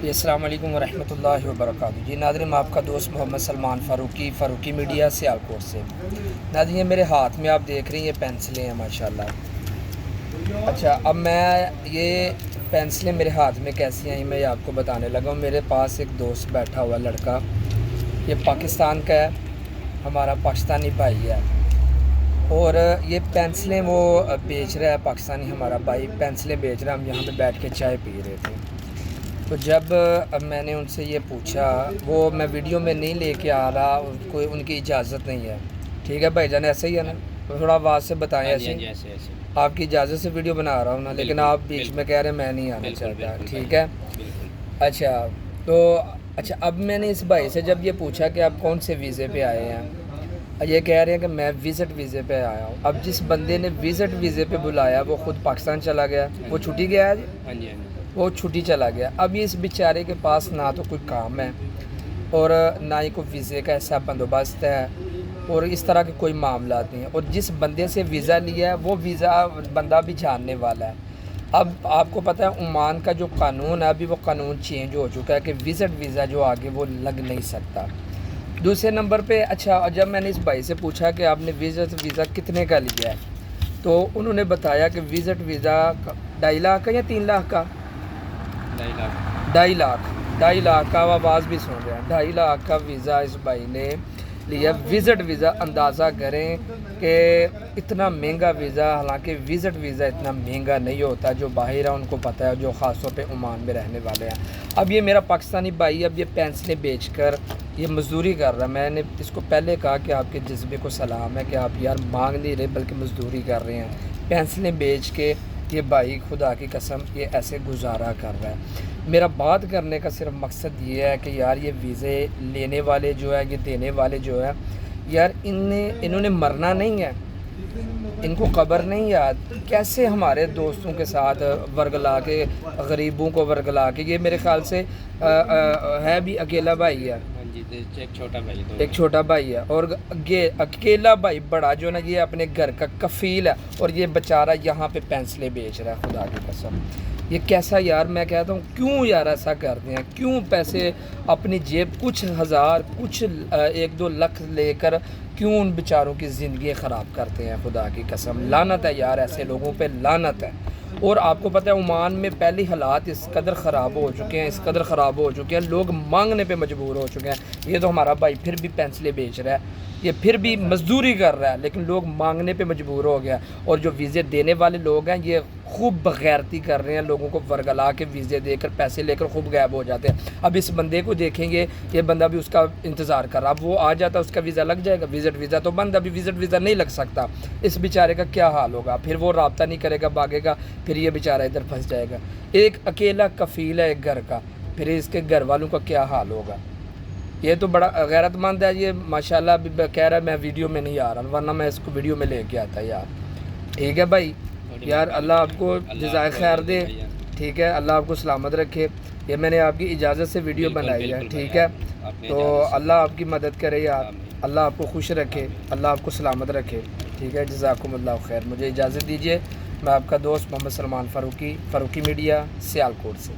السلام علیکم ورحمۃ اللہ وبرکاتہ۔ جی ناظرین، میں آپ کا دوست محمد سلمان فاروقی میڈیا سیالکوٹ سے۔ ناظرین، یہ میرے ہاتھ میں آپ دیکھ رہی ہیں یہ پینسلیں ہیں ماشاءاللہ۔ اچھا، اب میں یہ پینسلیں میرے ہاتھ میں کیسی آئیں میں آپ کو بتانے لگا ہوں۔ میرے پاس ایک دوست بیٹھا ہوا لڑکا، یہ پاکستان کا ہے، ہمارا پاکستانی بھائی ہے، اور یہ پینسلیں وہ بیچ رہا ہے، پاکستانی ہمارا بھائی پینسلیں بیچ رہا ہے۔ ہم یہاں پہ بیٹھ کے چائے پی رہے تھے، تو جب میں نے ان سے یہ پوچھا، وہ میں ویڈیو میں نہیں لے کے آ رہا، کوئی ان کی اجازت نہیں ہے، ٹھیک ہے بھائی جان، ایسا ہی ہے نا؟ تھوڑا آواز سے بتائیں۔ ایسے آپ کی اجازت سے ویڈیو بنا رہا ہوں نا، لیکن آپ بیچ میں کہہ رہے ہیں میں نہیں آنا چاہتا، ٹھیک ہے؟ اچھا تو اب میں نے اس بھائی سے جب یہ پوچھا کہ آپ کون سے ویزے پہ آئے ہیں، یہ کہہ رہے ہیں کہ میں وزٹ ویزے پہ آیا ہوں۔ اب جس بندے نے وزٹ ویزے پہ بلایا وہ خود پاکستان چلا گیا، وہ چھٹی گیا ہے جی، وہ چھٹی چلا گیا۔ اب اس بیچارے کے پاس نہ تو کوئی کام ہے اور نہ ہی کوئی ویزے کا ایسا بندوبست ہے، اور اس طرح کے کوئی معاملات نہیں ہیں، اور جس بندے سے ویزا لیا ہے وہ ویزا بندہ بھی جاننے والا ہے۔ اب آپ کو پتہ ہے عمان کا جو قانون ہے، ابھی وہ قانون چینج ہو چکا ہے کہ وزٹ ویزا جو آگے وہ لگ نہیں سکتا۔ دوسرے نمبر پہ اچھا، جب میں نے اس بھائی سے پوچھا کہ آپ نے وزٹ ویزا کتنے کا لیا ہے، تو انہوں نے بتایا کہ وزٹ ویزا 2.5 لاکھ کا یا 3 لاکھ کا، 2.5 لاکھ کا، آواز بھی سن رہے ہیں، 2.5 لاکھ کا ویزا اس بھائی نے لیا۔ وزٹ ویزا اندازہ کریں کہ اتنا مہنگا ویزا، حالانکہ وزٹ ویزا اتنا مہنگا نہیں ہوتا، جو باہر ہے ان کو پتہ ہے، جو خاص طور پہ عمان میں رہنے والے ہیں۔ اب یہ میرا پاکستانی بھائی اب یہ پینسلیں بیچ کر یہ مزدوری کر رہا ہے۔ میں نے اس کو پہلے کہا کہ آپ کے جذبے کو سلام ہے کہ آپ یار مانگ نہیں رہے بلکہ مزدوری کر رہے ہیں، پینسلیں بیچ کے یہ بھائی خدا کی قسم یہ ایسے گزارا کر رہا ہے۔ میرا بات کرنے کا صرف مقصد یہ ہے کہ یار یہ ویزے لینے والے جو ہے، یہ دینے والے جو ہے، یار انہوں نے مرنا نہیں ہے، ان کو قبر نہیں یاد، کیسے ہمارے دوستوں کے ساتھ ورگلا کے، غریبوں کو ورگلا کے، یہ میرے خیال سے ہے بھی اکیلا بھائی ہے، ایک چھوٹا بھائی ہے، اور اکیلا بھائی بڑا جو نا یہ اپنے گھر کا کفیل ہے، اور یہ بیچارہ یہاں پہ پینسلیں بیچ رہا ہے۔ خدا کی قسم یہ کیسا یار، میں کہتا ہوں کیوں یار ایسا کرتے ہیں، کیوں پیسے اپنی جیب کچھ ہزار کچھ 1-2 لاکھ لے کر کیوں ان بیچاروں کی زندگی خراب کرتے ہیں؟ خدا کی قسم لعنت ہے یار، ایسے لوگوں پہ لعنت ہے۔ اور آپ کو پتہ ہے عمان میں پہلی حالات اس قدر خراب ہو چکے ہیں، لوگ مانگنے پہ مجبور ہو چکے ہیں۔ یہ تو ہمارا بھائی پھر بھی پینسلیں بیچ رہا ہے، یہ پھر بھی مزدوری کر رہا ہے، لیکن لوگ مانگنے پہ مجبور ہو گیا، اور جو ویزے دینے والے لوگ ہیں یہ خوب بغیرتی کر رہے ہیں، لوگوں کو ورگلا کے ویزے دے کر پیسے لے کر خوب غائب ہو جاتے ہیں۔ اب اس بندے کو دیکھیں گے، یہ بندہ بھی اس کا انتظار کر رہا، اب وہ آ جاتا اس کا ویزا لگ جائے گا، وزٹ ویزا تو بند، ابھی وزٹ ویزا نہیں لگ سکتا، اس بیچارے کا کیا حال ہوگا؟ پھر وہ رابطہ نہیں کرے گا، بھاگے گا، پھر یہ بیچارہ ادھر پھنس جائے گا۔ ایک اکیلا کفیل ہے ایک گھر کا، پھر اس کے گھر والوں کا کیا حال ہوگا؟ یہ تو بڑا غیرت مند ہے یہ ماشاءاللہ، ابھی کہہ رہا ہے میں ویڈیو میں نہیں آ رہا، ورنہ میں اس کو ویڈیو میں لے کے آتا یار۔ ٹھیک ہے بھائی، یار اللہ آپ کو جزائے خیر دے، ٹھیک ہے، اللہ آپ کو سلامت رکھے۔ یہ میں نے آپ کی اجازت سے ویڈیو بنائی ہے، ٹھیک ہے، تو اللہ آپ کی مدد کرے یار، اللہ آپ کو خوش رکھے، اللہ آپ کو سلامت رکھے، ٹھیک ہے، جزاکم اللہ خیر۔ مجھے اجازت دیجیے، میں آپ کا دوست محمد سلمان فاروقی میڈیا سیالکوٹ سے۔